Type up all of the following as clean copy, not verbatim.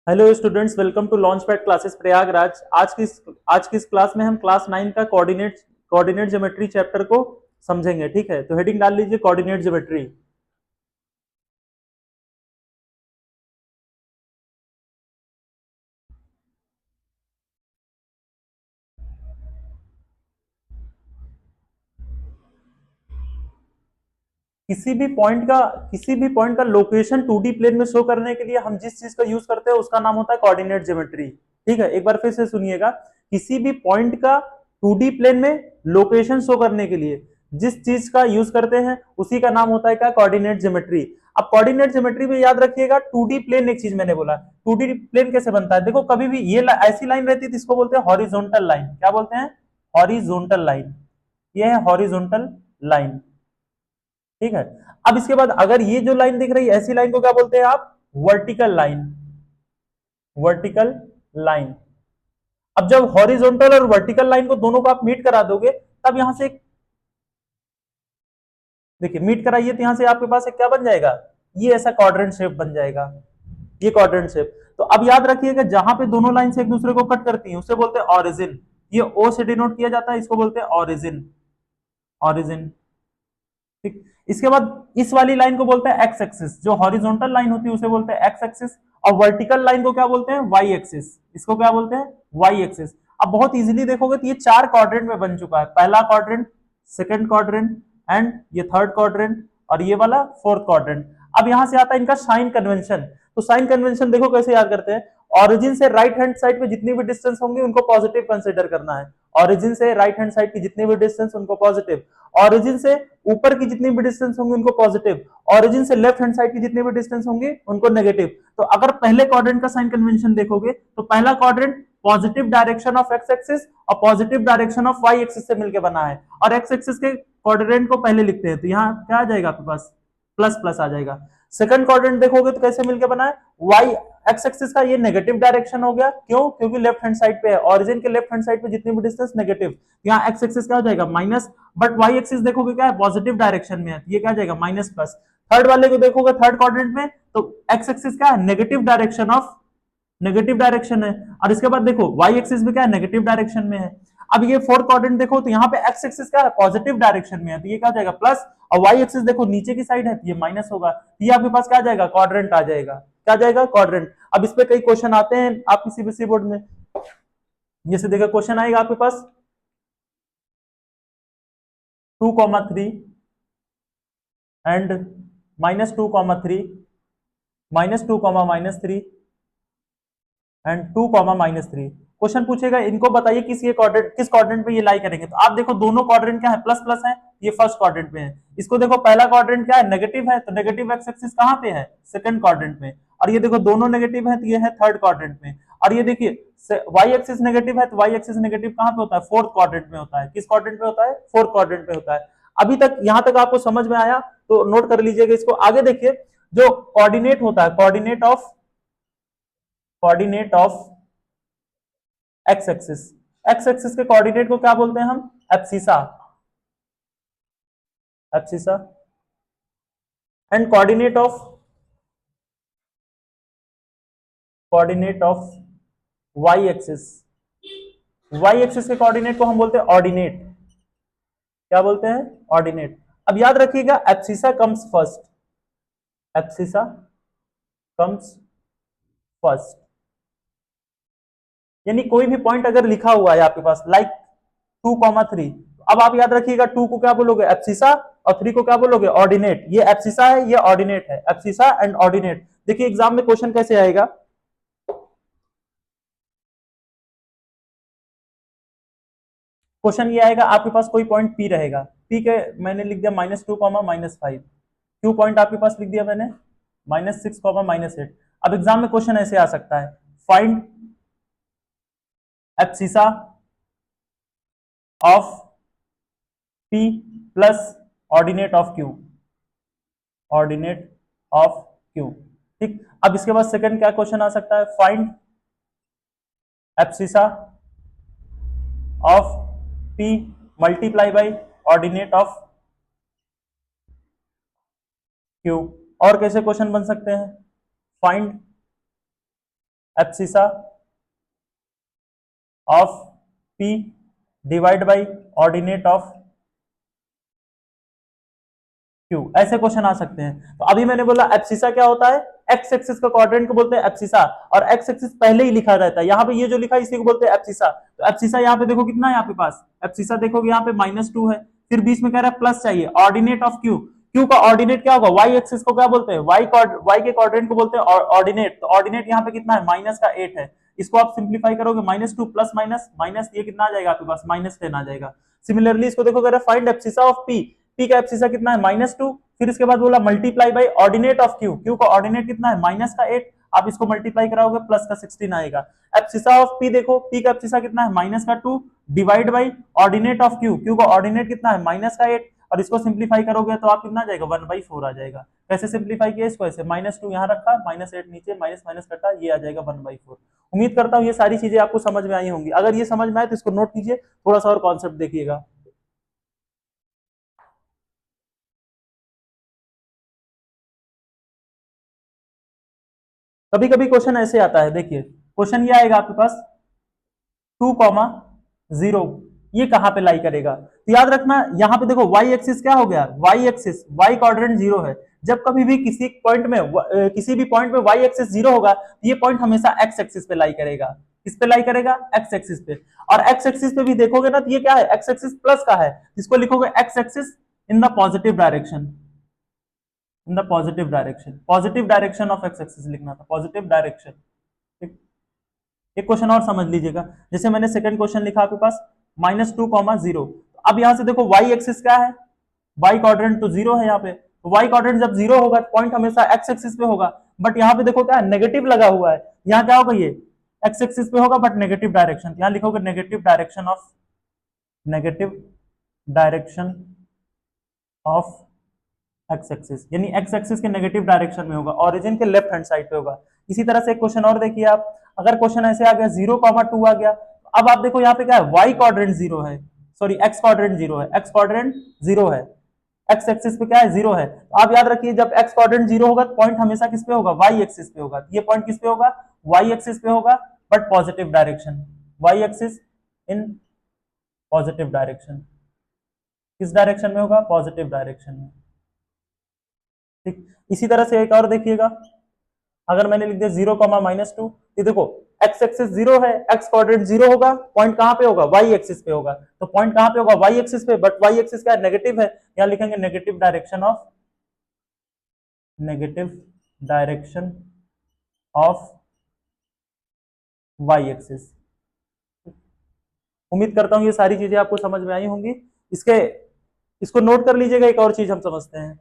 Hello students, welcome to launch pad classes Prayagraj. आज की इस क्लास में हम क्लास 9 का कोऑर्डिनेट ज्योमेट्री चैप्टर को समझेंगे। ठीक है, तो हेडिंग डाल लीजिए कोऑर्डिनेट ज्योमेट्री। किसी भी पॉइंट का लोकेशन 2D प्लेन में शो करने के लिए हम जिस चीज का यूज करते हैं उसका नाम होता है कोऑर्डिनेट ज्योमेट्री। ठीक है, एक बार फिर से सुनिएगा। किसी भी पॉइंट का 2D प्लेन में लोकेशन शो करने के लिए जिस चीज का यूज करते हैं उसी का नाम होता है क्या? Coordinate geometry. अब कोऑर्डिनेट ज्योमेट्री में याद रखिएगा 2D प्लेन, एक चीज मैंने बोला 2D प्लेन कैसे बनता है। देखो, कभी भी ये ऐसी लाइन रहती है इसको बोलते हैं हॉरिजॉन्टल लाइन। क्या बोलते हैं? Horizontal line. ये है हॉरिजॉन्टल लाइन। ठीक है। अब इसके बाद अगर ये जो लाइन दिख रही है ऐसी लाइन को क्या बोलते हैं आप? Vertical line. Vertical line. अब जब हॉरिजॉन्टल और वर्टिकल लाइन को दोनों को आप मीट करा दोगे तब यहां से देखिए मीट कराइए तो यहां से आपके पास एक क्या बन जाएगा? ये ऐसा क्वाड्रेंट शेप बन जाएगा। ये क्वाड्रेंट शेप। तो अब याद रखिएगा जहां पे दोनों लाइन से एक दूसरे को कट करती हैं उसे बोलते हैं ऑरिजिन। ये ओ से डिनोट किया जाता है, इसको बोलते हैं ऑरिजिन। ऑरिजिन। ठीक। इसके बाद इस वाली लाइन को बोलते हैं एक्स एक्सिस। जो हॉरिजॉन्टल लाइन होती है उसे बोलते हैं एक्स एक्सिस। और वर्टिकल लाइन को क्या बोलते हैं? Y axis. इसको क्या बोलते हैं? Y axis. अब बहुत इजीली देखोगे तो ये चार क्वाड्रेंट में बन चुका है। पहला क्वाड्रेंट, सेकंड क्वाड्रेंट, एंड ये थर्ड क्वाड्रेंट, और ये वाला फोर्थ क्वाड्रेंट। अब यहां से आता है इनका साइन कन्वेंशन। तो साइन कन्वेंशन देखो कैसे याद करते हैं। ऑरिजिन से राइट हैंड साइड पे जितनी भी डिस्टेंस होंगे उनको पॉजिटिव कंसिडर करना है। ऑरिजिन से राइट हैंड साइड की जितनी भी डिस्टेंस उनको पॉजिटिव। ऑरिजिन से ऊपर की जितनी भी डिस्टेंस होंगी उनको पॉजिटिव। ऑरिजिन से लेफ्ट हैंड साइड की जितनी भी डिस्टेंस होंगी उनको नेगेटिव। तो अगर पहले क्वाड्रेंट का साइन कन्वेंशन देखोगे तो पहला quadrant positive direction of X axis और positive direction of Y axis से मिलकर बना है। और एक्स एक्सिस के क्वाड्रेंट को पहले लिखते हैं तो यहाँ क्या आ जाएगा आपके पास? प्लस प्लस आ जाएगा। सेकंड क्वाड्रेंट देखोगे तो कैसे मिलकर बना है? वाई एक्स एक्सिस का ये नेगेटिव डायरेक्शन हो गया। क्यों? क्योंकि लेफ्ट हैंड साइड पे है। ऑरिजिन के लेफ्ट हैंड साइड पे जितनी भी डिस्टेंस नेगेटिव, यहाँ एक्स एक्सिस क्या हो जाएगा? माइनस। बट वाई एक्सिस देखोगे क्या है? पॉजिटिव डायरेक्शन में है, ये क्या जाएगा? Minus plus. थर्ड वाले को देखोगे थर्ड क्वाड्रेंट में तो एक्स एक्सिस क्या है? Negative direction of, negative direction है। और इसके बाद देखो वाई एक्सिस भी क्या है? नेगेटिव डायरेक्शन में है। अब ये फोर्थ क्वाड्रेंट देखो तो यहाँ पे एक्स एक्सिस क्या है? पॉजिटिव डायरेक्शन में है, तो ये क्या जाएगा? प्लस। और वाई एक्सिस देखो नीचे की साइड है तो ये माइनस होगा। तो ये आपके पास क्या जाएगा? क्वाड्रेंट आ जाएगा। क्या जाएगा? क्वाड्रेंट। अब इस पे कई क्वेश्चन आते हैं आपकी सीबीएसई बोर्ड में। जैसे देखो क्वेश्चन आएगा आपके पास 2,3 एंड -2,3, -2, -3 एंड 2, -3। क्वेश्चन पूछेगा इनको बताइए किस क्वाड्रेंट पे ये लाई करेंगे। तो आप देखो दोनों क्वाड्रेंट क्या है? प्लस प्लस है। ये फर्स्ट क्वाड्रेंट पे है। इसको देखो पहला क्वाड्रेंट क्या है? नेगेटिव है, तो नेगेटिव एक्स एक्सिस कहां पे है? सेकंड क्वाड्रेंट में। और ये देखो दोनों नेगेटिव है तो ये है थर्ड क्वाड्रेंट में। और ये देखिए वाई एक्सिस नेगेटिव है तो वाई एक्सिस नेगेटिव कहां पे होता है? फोर्थ क्वाड्रेंट में होता है। किस क्वाड्रेंट में होता है? फोर्थ क्वाड्रेंट में होता है। अभी तक यहां तक आपको समझ में आया तो नोट कर लीजिएगा इसको। आगे देखिए जो कोऑर्डिनेट होता है, coordinate of X axis. X axis के कोऑर्डिनेट को क्या बोलते हैं हम? Abscissa. Abscissa. And coordinate of Y axis. Y axis के कोऑर्डिनेट को हम बोलते हैं ऑर्डिनेट। क्या बोलते हैं? ऑर्डिनेट। अब याद रखिएगा abscissa comes first. Abscissa comes first. यानी कोई भी पॉइंट अगर लिखा हुआ है आपके पास लाइक 2,3, अब आप याद रखिएगा 2 को क्या बोलोगे? एब्सिसा। और 3 को क्या बोलोगे? ऑर्डिनेट। ये एब्सिसा है, ये ऑर्डिनेट है। Abscissa and ordinate. देखिए एग्जाम में क्वेश्चन कैसे आएगा। क्वेश्चन ये आएगा आपके पास कोई पॉइंट पी रहेगा। पी के मैंने लिख दिया -2, -5। क्यू पॉइंट आपके पास लिख दिया मैंने -6, -8। अब एग्जाम में क्वेश्चन ऐसे आ सकता है, find abscissa of P plus ordinate of Q. Ordinate of Q. ठीक। अब इसके बाद सेकंड क्या क्वेश्चन आ सकता है? Find abscissa of P multiply by ordinate of Q. और कैसे क्वेश्चन बन सकते हैं? Find abscissa of P divide by ordinate of Q, ऐसे क्वेश्चन आ सकते हैं। तो अभी मैंने बोला एब्सिसा क्या होता है, एक्स एक्सिस का क्वाड्रेंट को बोलते हैं एब्सिसा, और एक्स एक्सिस पहले ही लिखा रहता है, यहाँ पे ये जो लिखा है इसी को बोलते हैं एब्सिसा। तो एब्सिसा यहाँ पे देखो कितना है आपके पास, एब्सिसा देखोगे यहाँ पे -2 है, फिर बीच में कह रहा है प्लस चाहिए, ऑर्डिनेट ऑफ Q, Q का ऑर्डिनेट क्या होगा, वाई एक्सिस को क्या बोलते हैं, वाई के क्वाड्रेंट को बोलते हैं ऑर्डिनेट। तो ऑर्डिनेट यहाँ पे कितना है, -8 है, इसको आप सिंप्लीफाई करोगे -2 प्लस माइनस माइनस, ये कितना आ जाएगा आपके पास, -10 आ जाएगा। सिमिलरली इसको देखो, कह रहा है find abscissa of P, P का एब्सिसा कितना है, -2, फिर इसके बाद बोला multiply by ordinate of Q, Q का ऑर्डिनेट कितना है, -8, आप इसको मल्टीप्लाई कराओगे प्लस का 16 आएगा। एब्सिसा ऑफ P देखो, P का एब्सिसा कितना है, -2 divide by ordinate of Q, Q का ऑर्डिनेट कितना है, -8, और इसको सिंप्लीफाई करोगे तो आप कितना आ जाएगा, 1/4 आ जाएगा। कैसे सिंप्लीफाई किया इसको, ऐसे -2 यहाँ रखा, -8 नीचे, माइनस माइनस कटा, ये आ जाएगा 1/4। उम्मीद करता हूँ ये सारी चीजें आपको समझ में आई होंगी। अगर ये समझ में आए तो इसको नोट कीजिए, थोड़ा सा और कॉन्सेप्ट देखिएगा। कभी कभी क्वेश्चन ऐसे आता है, देखिए क्वेश्चन ये आएगा आपके पास 2,0, ये कहां पे लाई करेगा, तो याद रखना यहाँ पे देखो वाई एक्सिस क्या हो गया, वाई एक्सिस, वाई क्वाड्रेंट 0 है। जब कभी भी किसी पॉइंट में किसी भी पॉइंट में वाई एक्सिस 0 होगा तो ये पॉइंट हमेशा एक्स एक्सिस पे लाई करेगा। किस पे लाई करेगा, एक्स एक्सिस पे। और एक्स एक्सिस पे भी देखोगे ना तो ये क्या है, एक्स एक्सिस प्लस का है, इसको लिखोगे x axis in the positive direction, in the positive direction of X axis लिखना था, पॉजिटिव डायरेक्शन। ठीक, एक क्वेश्चन और समझ लीजिएगा, जैसे मैंने सेकंड क्वेश्चन लिखा आपके पास -2,0। अब यहां से देखो वाई एक्सिस क्या है, वाई क्वाड्रेंट तो 0 है यहाँ पे, वाई क्वाड्रेंट जब 0 होगा तो पॉइंट हमेशा एक्स एक्सिस पे होगा, बट यहाँ पे देखो क्या है, नेगेटिव लगा हुआ है, यहाँ क्या होगा, ये एक्स एक्सिस पे होगा बट नेगेटिव डायरेक्शन, यहाँ लिखोगे negative direction of X axis, यानी एक्स एक्सिस के नेगेटिव डायरेक्शन में होगा, ओरिजिन के लेफ्ट हैंड साइड पे होगा। इसी तरह से एक क्वेश्चन और देखिए आप, अगर क्वेश्चन ऐसे आ गया 0,2 आ गया, अब आप देखो यहाँ पे क्या है, वाई क्वाड्रेंट 0 है, सॉरी एक्स क्वाड्रेंट 0 है, एक्स क्वाड्रेंट 0 है, एक्स एक्सिस पे क्या है, 0 है। तो आप याद रखिए जब एक्स क्वाड्रेंट 0 होगा तो पॉइंट हमेशा किस पे होगा, वाई एक्सिस पे होगा। ये पॉइंट किस पे होगा, वाई एक्सिस पे होगा, but positive direction, Y axis in positive direction, किस डायरेक्शन में होगा, पॉजिटिव डायरेक्शन में। ठीक, इसी तरह से एक और देखिएगा, अगर मैंने लिख दिया 0,-2, ये देखो एक्स एक्सिस 0 है, एक्स क्वाड्रेंट 0 होगा, पॉइंट कहां पे होगा, वाई एक्सिस पे होगा, तो पॉइंट कहां पे होगा, वाई एक्सिस पे, बट वाई एक्सिस क्या है, नेगेटिव है, यहां लिखेंगे negative direction of Y axis. उम्मीद करता हूं ये सारी चीजें आपको समझ में आई होंगी। इसको नोट कर लीजिएगा, एक और चीज हम समझते हैं,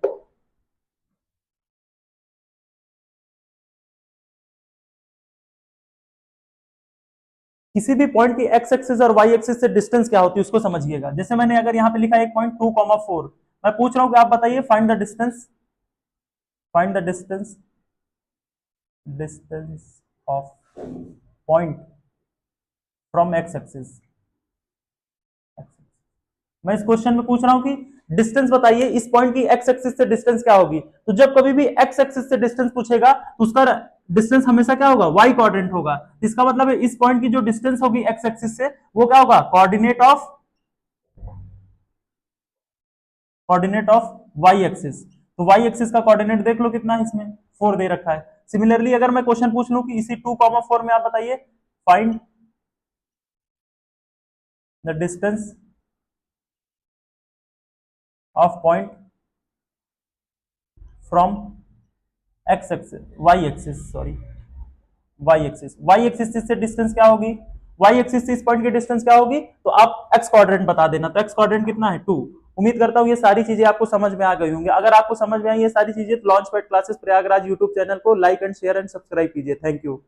किसी भी पॉइंट की एक्स एक्सिस और वाई एक्सिस से डिस्टेंस क्या होती है उसको समझिएगा। जैसे मैंने अगर यहाँ पे लिखा है एक पॉइंट 2,4, मैं पूछ रहा हूँ कि आप बताइए find the distance of point from X axis. मैं इस क्वेश्चन में पूछ रहा हूं कि डिस्टेंस बताइए, इस पॉइंट की एक्स एक्सिस से डिस्टेंस क्या होगी। तो जब कभी भी एक्स एक्सिस से डिस्टेंस पूछेगा तो उसका डिस्टेंस हमेशा क्या होगा, वाई क्वाड्रेंट होगा। इसका मतलब है इस पॉइंट की जो डिस्टेंस होगी एक्स एक्सिस से वो क्या होगा, कोऑर्डिनेट ऑफ वाई एक्सिस। तो वाई एक्सिस का कोऑर्डिनेट देख लो कितना है, इसमें 4 दे रखा है। सिमिलरली अगर मैं क्वेश्चन पूछ लूं कि इसी 2,4 में आप बताइए find the distance of point from X axis, Y axis से डिस्टेंस क्या होगी, वाई एक्सिस से इस पॉइंट की डिस्टेंस क्या होगी, तो आप एक्स क्वाड्रेंट बता देना। तो एक्स क्वाड्रेंट कितना है, 2। उम्मीद करता हूं ये सारी चीजें आपको समझ में आ गई होंगी। अगर आपको समझ में आई ये सारी चीजें तो launch pad classes Prayagraj YouTube channel को like and share and subscribe कीजिए। Thank you.